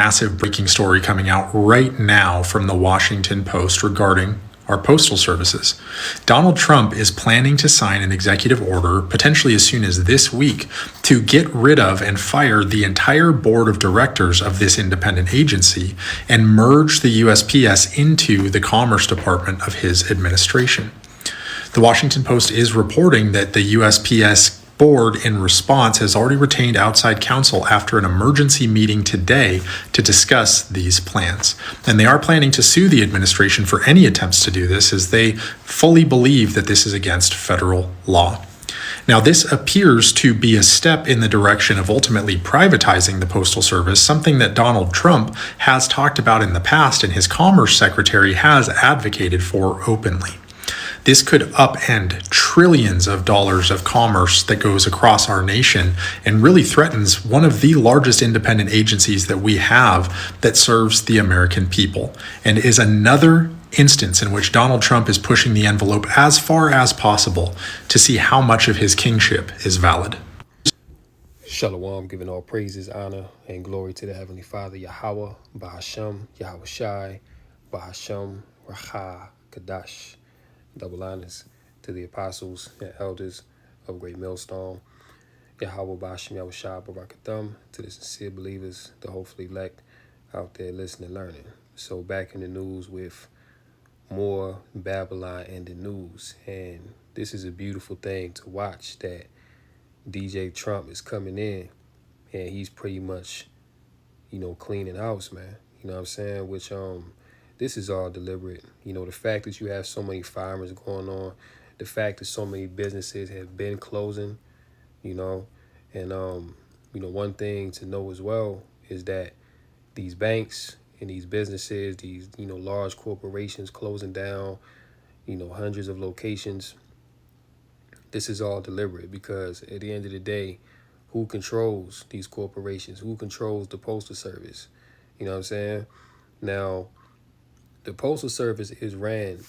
Massive breaking story coming out right now from the Washington Post regarding our postal services. Donald Trump is planning to sign an executive order, potentially as soon as this week, to get rid of and fire the entire board of directors of this independent agency and merge the USPS into the Commerce Department of his administration. The Washington Post is reporting that the USPS board, in response, has already retained outside counsel after an emergency meeting today to discuss these plans. And they are planning to sue the administration for any attempts to do this, as they fully believe that this is against federal law. Now, this appears to be a step in the direction of ultimately privatizing the Postal Service, something that Donald Trump has talked about in the past and his Commerce Secretary has advocated for openly. This could upend trillions of dollars of commerce that goes across our nation and really threatens one of the largest independent agencies that we have that serves the American people, and is another instance in which Donald Trump is pushing the envelope as far as possible to see how much of his kingship is valid. Shalom, giving all praises, honor, and glory to the Heavenly Father, Yahweh, Bahashem, Yahweh Shai, Bahashem, Racha, Kadash. Double honors to the apostles and elders of Great Millstone, Yahweh Bahashem, Yahweh Shai, Barakathum, to the sincere believers, the hopefully elect out there listening and learning. So back in the news with more Babylon and the news. And this is a beautiful thing to watch, that DJ Trump is coming in and he's pretty much, cleaning house, man. You know what I'm saying? Which, this is all deliberate. The fact that you have so many firings going on, the fact that so many businesses have been closing, and, one thing to know as well is that these banks and these businesses, these, large corporations closing down, hundreds of locations, this is all deliberate, because at the end of the day, who controls these corporations? Who controls the Postal Service? You know what I'm saying? Now, the Postal Service is ran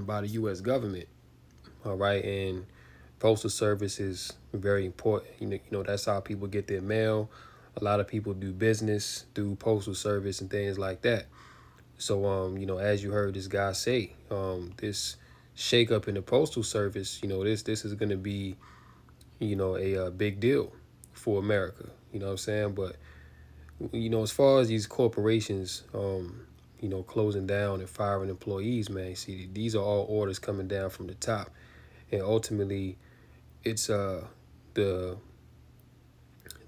by the U.S. government, all right? And Postal Service is very important. That's how people get their mail. A lot of people do business through Postal Service and things like that. So, as you heard this guy say, this shakeup in the Postal Service, this is going to be, a big deal for America. You know what I'm saying? But, as far as these corporations, closing down and firing employees, man, see, these are all orders coming down from the top. And ultimately, it's the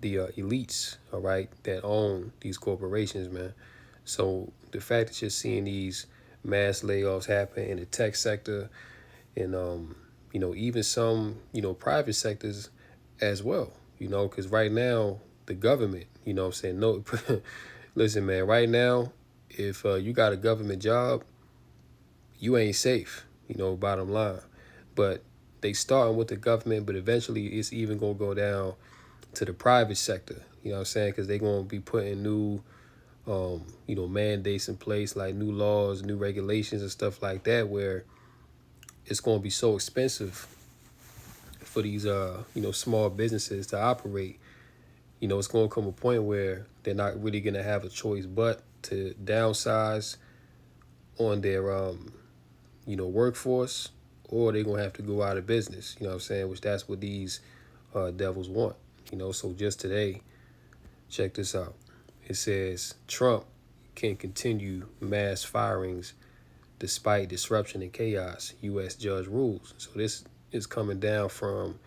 elites, all right, that own these corporations, man. So the fact that you're seeing these mass layoffs happen in the tech sector and, even some, private sectors as well, because right now, the government, I'm saying, no, listen, man, right now, if you got a government job, you ain't safe, bottom line. But they starting with the government, but eventually it's even going to go down to the private sector, you know what I'm saying? Because they're going to be putting new, mandates in place, like new laws, new regulations and stuff like that, where it's going to be so expensive for these, small businesses to operate. It's going to come a point where they're not really going to have a choice but to downsize on their, workforce, or they're going to have to go out of business, you know what I'm saying? Which that's what these devils want, So just today, check this out. It says Trump can continue mass firings despite disruption and chaos, U.S. judge rules. So this is coming down from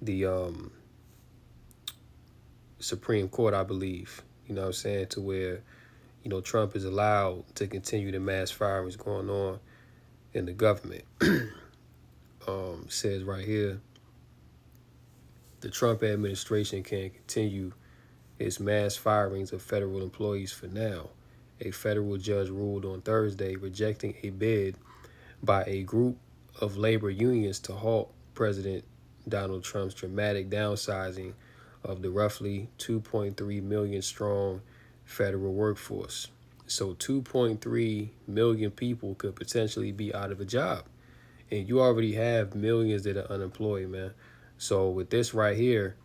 the Supreme Court, I believe, you know what I'm saying, to where, Trump is allowed to continue the mass firings going on in the government. Says right here, the Trump administration can continue its mass firings of federal employees for now. A federal judge ruled on Thursday rejecting a bid by a group of labor unions to halt President Donald Trump's dramatic downsizing of the roughly 2.3 million strong federal workforce. So 2.3 million people could potentially be out of a job. And you already have millions that are unemployed, man. So with this right here,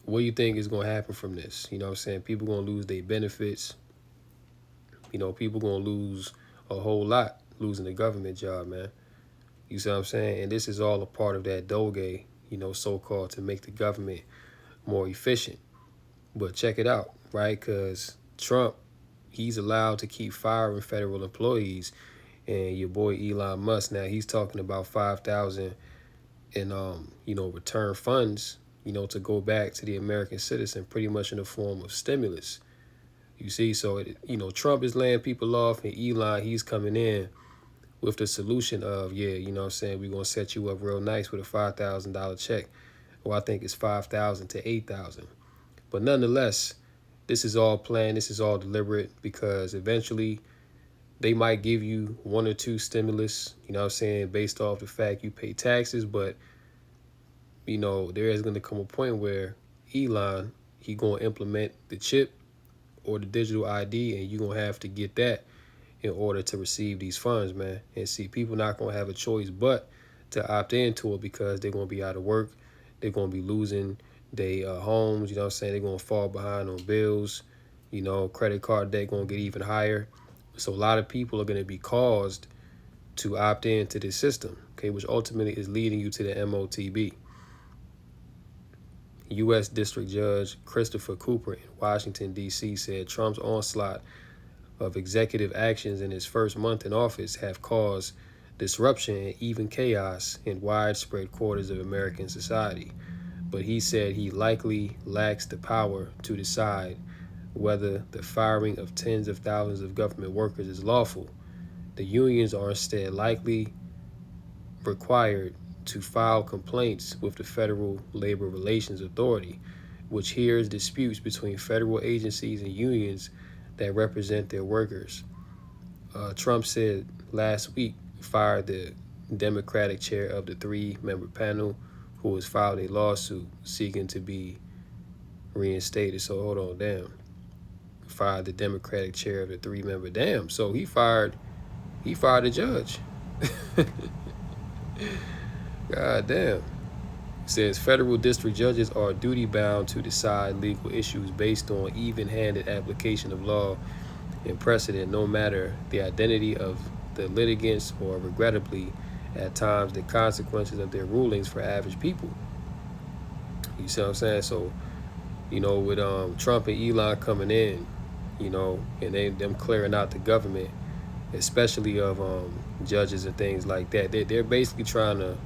what do you think is going to happen from this? You know what I'm saying? People going to lose their benefits. You know, people going to lose a whole lot losing the government job, man. You see what I'm saying? And this is all a part of that Doge, you know, so-called to make the government more efficient. But check it out, right? Because Trump, he's allowed to keep firing federal employees. And your boy Elon Musk, now he's talking about 5,000 in, you know, return funds, you know, to go back to the American citizen pretty much in the form of stimulus. You see, so, you know, Trump is laying people off and Elon, he's coming in with the solution of, yeah, you know what I'm saying, we're going to set you up real nice with a $5,000 check. Or I think it's 5,000 to 8,000. But nonetheless, this is all planned. This is all deliberate because eventually they might give you one or two stimulus, you know what I'm saying, based off the fact you pay taxes. But, you know, there is going to come a point where Elon, he going to implement the chip or the digital ID, and you're going to have to get that in order to receive these funds, man. And see, people not going to have a choice but to opt into it because they're going to be out of work. They're going to be losing their homes, you know what I'm saying? They're going to fall behind on bills. You know, credit card debt going to get even higher. So a lot of people are going to be caused to opt into this system, okay, which ultimately is leading you to the MOTB. U.S. District Judge Christopher Cooper in Washington, D.C. said Trump's onslaught of executive actions in his first month in office have caused disruption and even chaos in widespread quarters of American society. But he said he likely lacks the power to decide whether the firing of tens of thousands of government workers is lawful. The unions are instead likely required to file complaints with the Federal Labor Relations Authority, which hears disputes between federal agencies and unions that represent their workers. Trump said last week fired the Democratic chair of the three-member panel who has filed a lawsuit seeking to be reinstated. So hold on, damn. Fired the Democratic chair of the three-member. Damn, so he fired a judge. God damn. It says federal district judges are duty-bound to decide legal issues based on even-handed application of law and precedent, no matter the identity of the litigants or, regrettably, at times the consequences of their rulings for average people. You see what I'm saying? So, you know, with Trump and Elon coming in, you know, and them clearing out the government, especially of judges and things like that, they're basically trying to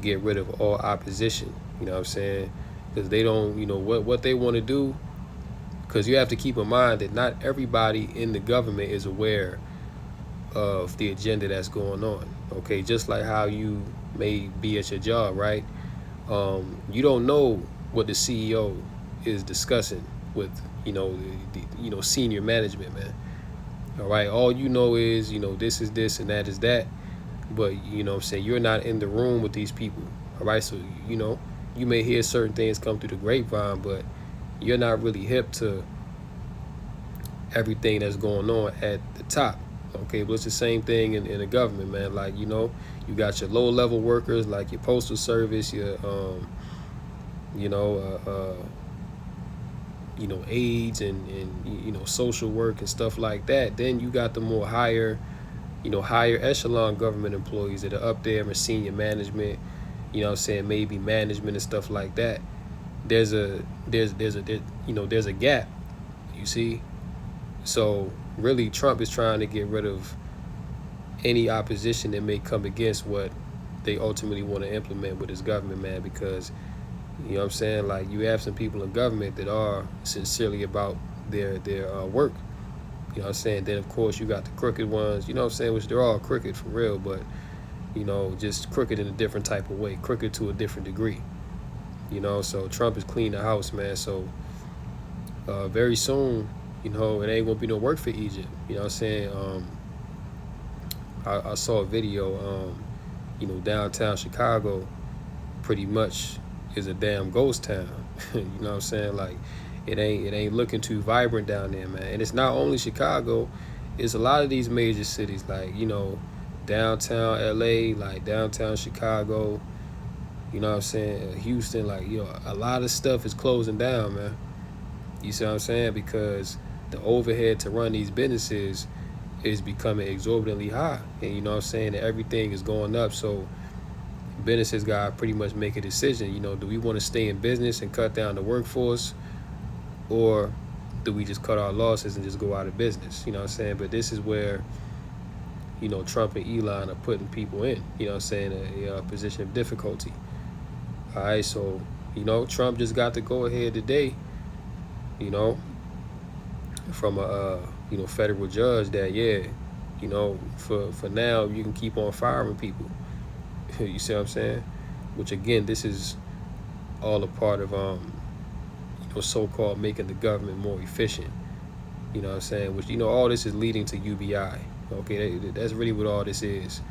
get rid of all opposition, you know what I'm saying? Because they don't, you know, what they want to do, because you have to keep in mind that not everybody in the government is aware of the agenda that's going on, okay? Just like how you may be at your job, right? You don't know what the CEO is discussing with, you know, the senior management, man. All right, all you know is, you know, this is this and that is that. But, you know what I'm saying, you're not in the room with these people. All right, so, you know, you may hear certain things come through the grapevine, but you're not really hip to everything that's going on at the top. Okay, but it's the same thing in the government, man. Like, you know, you got your low-level workers, like your postal service, your, aides and, you know, social work and stuff like that. Then you got the more higher echelon government employees that are up there in senior management, you know what I'm saying, maybe management and stuff like that. There's a gap, you see? So really Trump is trying to get rid of any opposition that may come against what they ultimately want to implement with his government, man, because, you know what I'm saying, like, you have some people in government that are sincerely about their work. You know what I'm saying? Then, of course, you got the crooked ones, you know what I'm saying, which they're all crooked for real, but, you know, just crooked in a different type of way, crooked to a different degree. You know, so Trump is cleaning the house, man. So very soon, you know, it ain't going to be no work for Egypt. You know what I'm saying? I saw a video, you know, downtown Chicago pretty much is a damn ghost town. You know what I'm saying? Like, it ain't looking too vibrant down there, man. And it's not only Chicago, it's a lot of these major cities, like, you know, downtown LA, like downtown Chicago, You know what I'm saying? Houston, like, a lot of stuff is closing down, man. You see what I'm saying? Because the overhead to run these businesses is becoming exorbitantly high. And you know what I'm saying? And everything is going up. So businesses got to pretty much make a decision. Do we want to stay in business and cut down the workforce, or do we just cut our losses and just go out of business? You know what I'm saying? But this is where, Trump and Elon are putting people in, a position of difficulty. All right, so, Trump just got to go ahead today, from a, federal judge that, for now, you can keep on firing people. You see what I'm saying? Which, again, this is all a part of, so-called making the government more efficient. You know what I'm saying? Which, all this is leading to UBI. Okay, that's really what all this is.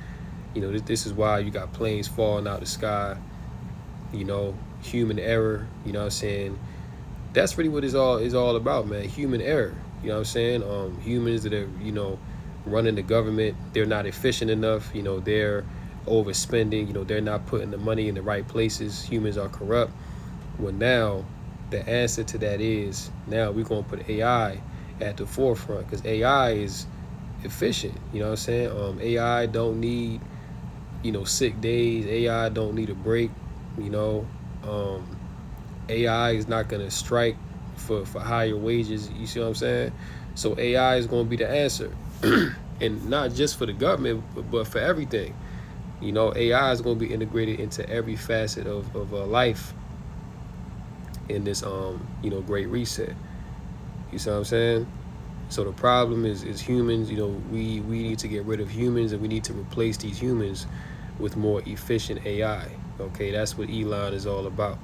This is why you got planes falling out the sky. Human error. You know what I'm saying? That's really what it's all about, man. Human error. You know what I'm saying? Humans that are, running the government, they're not efficient enough. They're overspending. They're not putting the money in the right places. Humans are corrupt. Well, now the answer to that is, now we're going to put AI at the forefront, because AI is efficient. You know what I'm saying? AI don't need, sick days. AI don't need a break. AI is not going to strike for higher wages. You see what I'm saying? So AI is going to be the answer. And not just for the government, but for everything. AI is going to be integrated into every facet of life in this, great reset. You see what I'm saying? So the problem is humans. We need to get rid of humans, and we need to replace these humans with more efficient AI. Okay, that's what Elon is all about.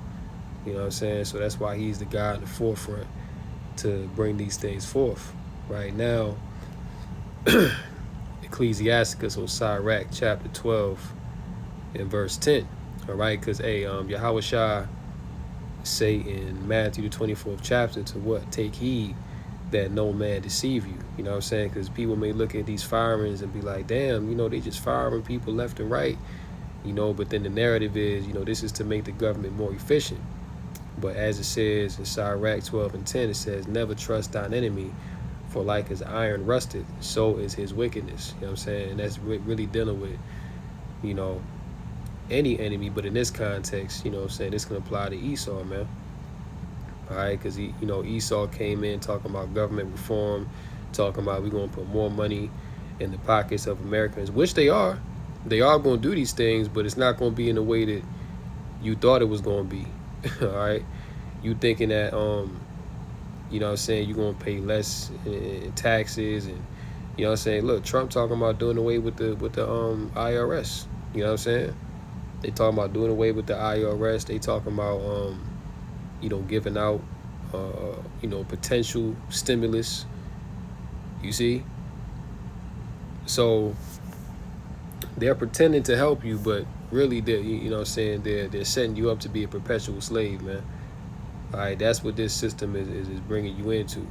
You know what I'm saying? So that's why he's the guy in the forefront to bring these things forth. Right now, Ecclesiasticus or Sirach chapter 12 and verse 10. All right, because Yahweh Shah say in Matthew the 24th chapter to what? Take heed that no man deceive you. You know what I'm saying? Because people may look at these firings and be like, damn, they just firing people left and right. But then the narrative is, this is to make the government more efficient. But as it says in Sirach 12 and 10, it says, never trust thine enemy, for like as iron rusted, so is his wickedness. You know what I'm saying? And that's really dealing with, any enemy. But in this context, what I'm saying, this can apply to Esau, man. All right, because, Esau came in talking about government reform, talking about we're going to put more money in the pockets of Americans, which they are. They are going to do these things, but it's not going to be in the way that you thought it was going to be. All right, you thinking that you know what I'm saying, you're gonna pay less in taxes, and you know what I'm saying. Look, Trump talking about doing away with the IRS. You know what I'm saying? They talking about doing away with the IRS. They talking about giving out potential stimulus. You see, so they're pretending to help you, but really they're they're setting you up to be a perpetual slave, man. All right, that's what this system is bringing you into,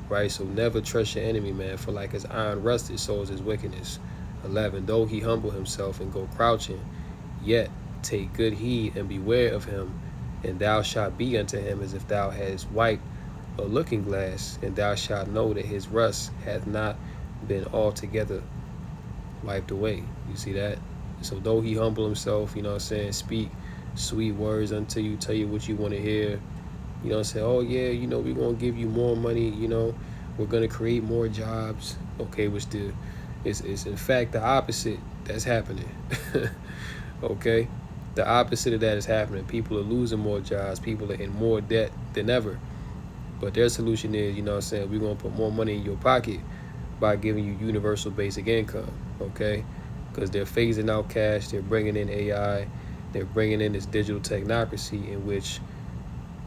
right? So never trust your enemy, man, for like as iron rusted, so is his wickedness. 11, though he humble himself and go crouching, yet take good heed and beware of him, and thou shalt be unto him as if thou hadst wiped a looking glass, and thou shalt know that his rust hath not been altogether wiped away. You see that? So though he humble himself, speak sweet words unto you, tell you what you want to hear, say, oh yeah, we're going to give you more money, we're going to create more jobs. Okay, which it's in fact the opposite that's happening. Okay, the opposite of that is happening. People are losing more jobs, people are in more debt than ever. But their solution is, we're going to put more money in your pocket by giving you universal basic income. Okay, because they're phasing out cash, they're bringing in AI, they're bringing in this digital technocracy in which,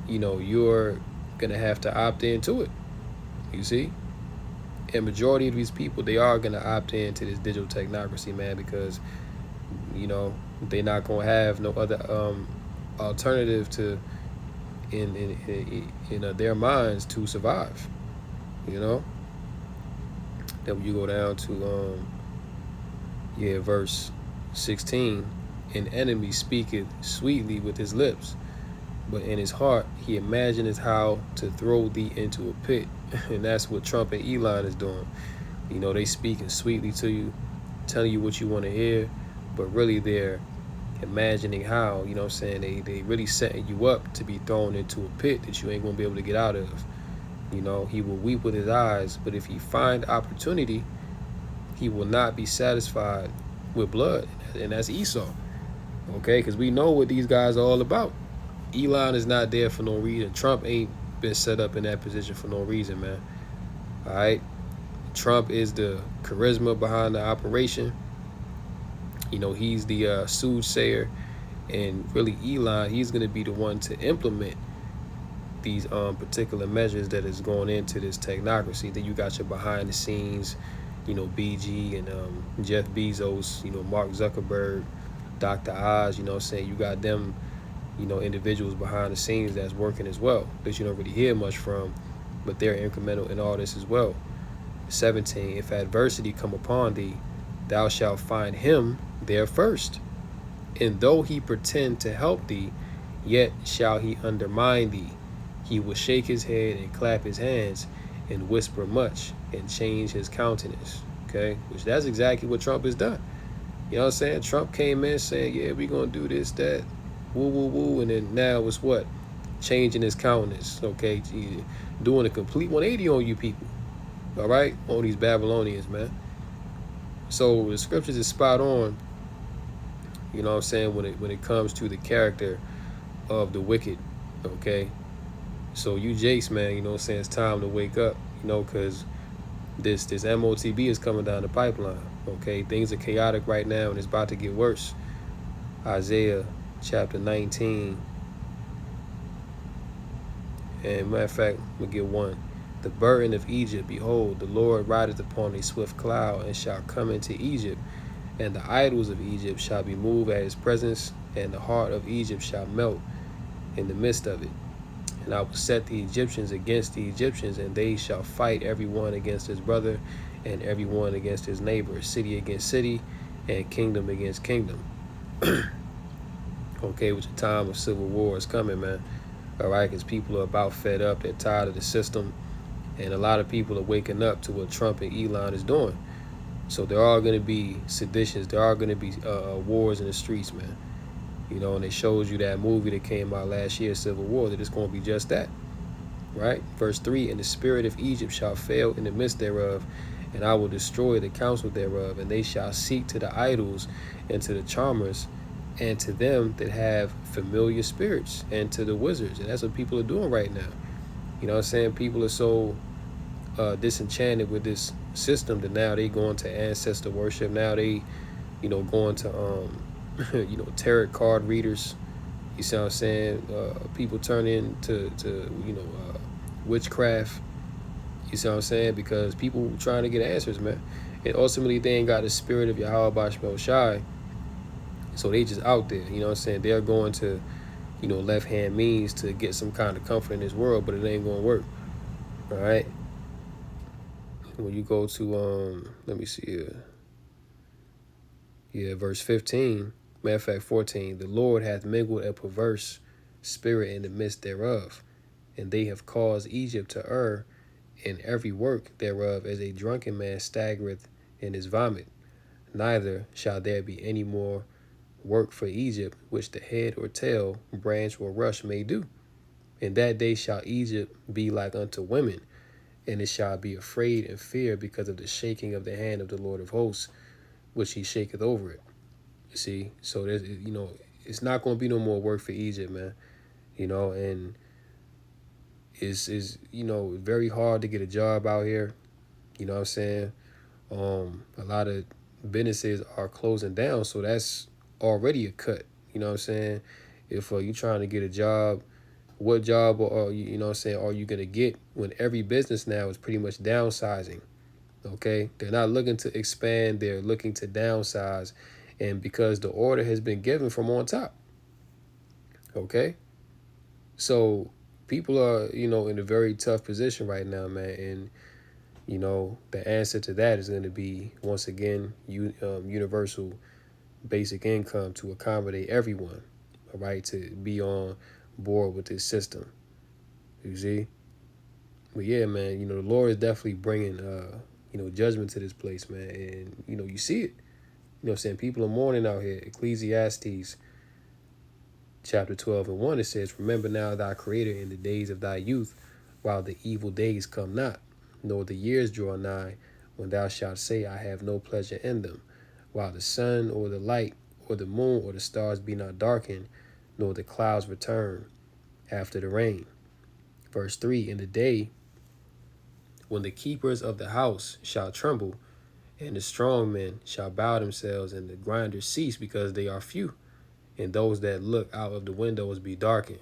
you're going to have to opt into it. You see? And majority of these people, they are going to opt into this digital technocracy, man, because, they're not going to have no other alternative to, in their minds, to survive. Then when you go down to, verse 16, An enemy speaketh sweetly with his lips, but in his heart he imagineth how to throw thee into a pit. And that's what Trump and Elon is doing. You know, they speaking sweetly to you, telling you what you want to hear, but really they're imagining how, you know what I'm saying, they really setting you up to be thrown into a pit that you ain't gonna be able to get out of. You know, he will weep with his eyes, but if he find opportunity, he will not be satisfied with blood. And that's Esau. Okay, because we know what these guys are all about. Elon is not there for no reason. Trump ain't been set up in that position for no reason, man. All right, Trump is the charisma behind the operation. You know, he's the soothsayer, and really Elon, he's going to be the one to implement these particular measures that is going into this technocracy. Then you got your behind the scenes, you know, BG and Jeff Bezos, you know, Mark Zuckerberg, Dr. Oz, you know what I'm saying? You got them, you know, individuals behind the scenes that's working as well, that you don't really hear much from, but they're incremental in all this as well. 17, if adversity come upon thee, thou shalt find him there first. And though he pretend to help thee, yet shall he undermine thee. He will shake his head and clap his hands and whisper much and change his countenance. Okay, which that's exactly what Trump has done. You know what I'm saying? Trump came in saying, yeah, we're going to do this, that, woo, woo, woo. And then now it's what? Changing his countenance, okay? Doing a complete 180 on you people, all right? On these Babylonians, man. So the scriptures is spot on, you know what I'm saying, when it comes to the character of the wicked, okay? So you Jace, man, you know what I'm saying, it's time to wake up, you know, because this MOTB is coming down the pipeline, okay? Things are chaotic right now, and it's about to get worse. Isaiah chapter 19. And matter of fact, we get one. The burden of Egypt, behold, the Lord rideth upon a swift cloud, and shall come into Egypt, and the idols of Egypt shall be moved at his presence, and the heart of Egypt shall melt in the midst of it. And I will set the Egyptians against the Egyptians, and they shall fight every one against his brother, and every one against his neighbor, city against city, and kingdom against kingdom. Okay, with the time of civil war is coming, man. All right, because people are about fed up. They're tired of the system. And a lot of people are waking up to what Trump and Elon is doing. So there are going to be seditions. There are going to be wars in the streets, man. You know, and it shows you that movie that came out last year, Civil War, that it's going to be just that. Right? Verse 3, and the spirit of Egypt shall fail in the midst thereof, and I will destroy the counsel thereof, and they shall seek to the idols and to the charmers, and to them that have familiar spirits, and to the wizards. And that's what people are doing right now. You know what I'm saying? People are so disenchanted with this system that now they going to ancestor worship. Now they, you know, going to, you know, tarot card readers. You see what I'm saying? People turn into, you know, witchcraft. You see what I'm saying? Because people trying to get answers, man. And ultimately, they ain't got the spirit of Yahweh Bashmel Shai. So they just out there, you know what I'm saying? They're going to, you know, left-hand means to get some kind of comfort in this world, but it ain't going to work, all right? When you go to, let me see here. Yeah, verse 15, matter of fact, 14. The Lord hath mingled a perverse spirit in the midst thereof, and they have caused Egypt to err in every work thereof, as a drunken man staggereth in his vomit. Neither shall there be any more work for Egypt, which the head or tail, branch or rush may do. In that day shall Egypt be like unto women, and it shall be afraid and fear because of the shaking of the hand of the Lord of hosts, which he shaketh over it. You see, so there's, you know, it's not going to be no more work for Egypt, man. You know, and is you know, very hard to get a job out here. You know what I'm saying? A lot of businesses are closing down, so that's already a cut. You know what I'm saying? If you're trying to get a job, what job are you know what I'm saying, are you gonna get when every business now is pretty much downsizing? Okay, they're not looking to expand; they're looking to downsize, and because the order has been given from on top. Okay, so people are, you know, in a very tough position right now, man, and you know, the answer to that is going to be, once again, universal basic income to accommodate everyone, all right, to be on board with this system. You see? But yeah, man, the Lord is definitely bringing, judgment to this place, man. And, you see it. What I'm saying? People are mourning out here. Ecclesiastes chapter 12 and 1, it says, "Remember now thy Creator in the days of thy youth, while the evil days come not, nor the years draw nigh, when thou shalt say, I have no pleasure in them, while the sun or the light or the moon or the stars be not darkened, nor the clouds return after the rain." Verse 3, "In the day when the keepers of the house shall tremble, and the strong men shall bow themselves, and the grinders cease because they are few, and those that look out of the windows be darkened."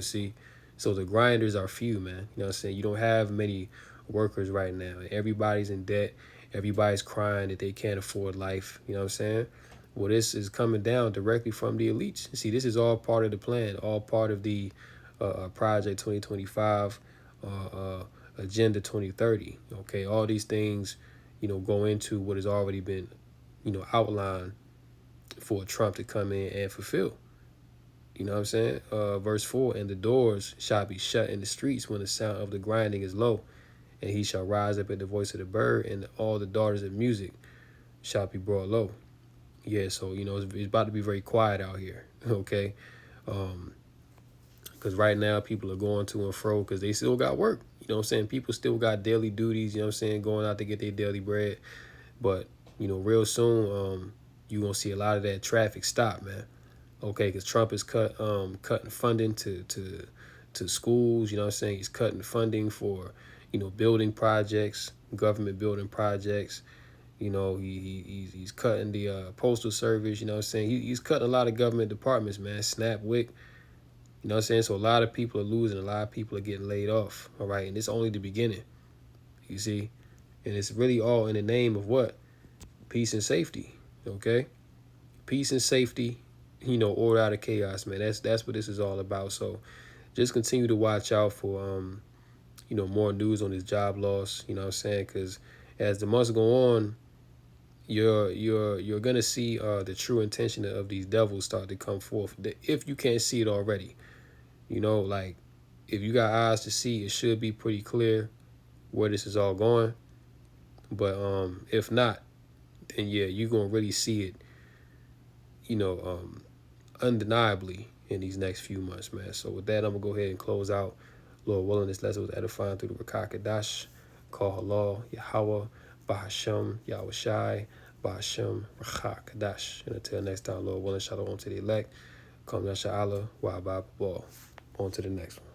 See, so the grinders are few, man. You know what I'm saying? You don't have many workers right now. Everybody's in debt. Everybody's crying that they can't afford life. You know what I'm saying? Well, this is coming down directly from the elites. See, this is all part of the plan, all part of the Project 2025, Agenda 2030. Okay, all these things, go into what has already been, outlined for Trump to come in and fulfill. You know what I'm saying? Verse 4, "And the doors shall be shut in the streets when the sound of the grinding is low, and he shall rise up at the voice of the bird, and all the daughters of music shall be brought low." Yeah, so, it's about to be very quiet out here, okay? Because right now people are going to and fro because they still got work. You know what I'm saying? People still got daily duties, you know what I'm saying, going out to get their daily bread. But, real soon, you're going to see a lot of that traffic stop, man. Okay, because Trump is cutting funding to schools. You know what I'm saying? He's cutting funding for, building projects, government building projects. He's cutting the postal service. You know what I'm saying? He's cutting a lot of government departments, man. SNAP, WIC. You know what I'm saying? So a lot of people are losing. A lot of people are getting laid off. All right, and it's only the beginning. You see, and it's really all in the name of what? Peace and safety. Okay, peace and safety. Order out of chaos, man. That's what this is all about. So just continue to watch out for more news on this job loss. You know what I'm saying? Because as the months go on, you're gonna see the true intention of these devils start to come forth. If you can't see it already, like if you got eyes to see, it should be pretty clear where this is all going. But if not, then yeah, you're gonna really see it. Undeniably in these next few months, man. So with that, I'm gonna go ahead and close out. Lord willing, this lesson was edifying through the Rakah Kadash, call Halal, Yahweh, Bahasham, Yahweh Shai, Bahasham, Rakah Kadash. And until next time, Lord willing, shalom to the elect. Come Yasha Allah, wa ball. On to the next one.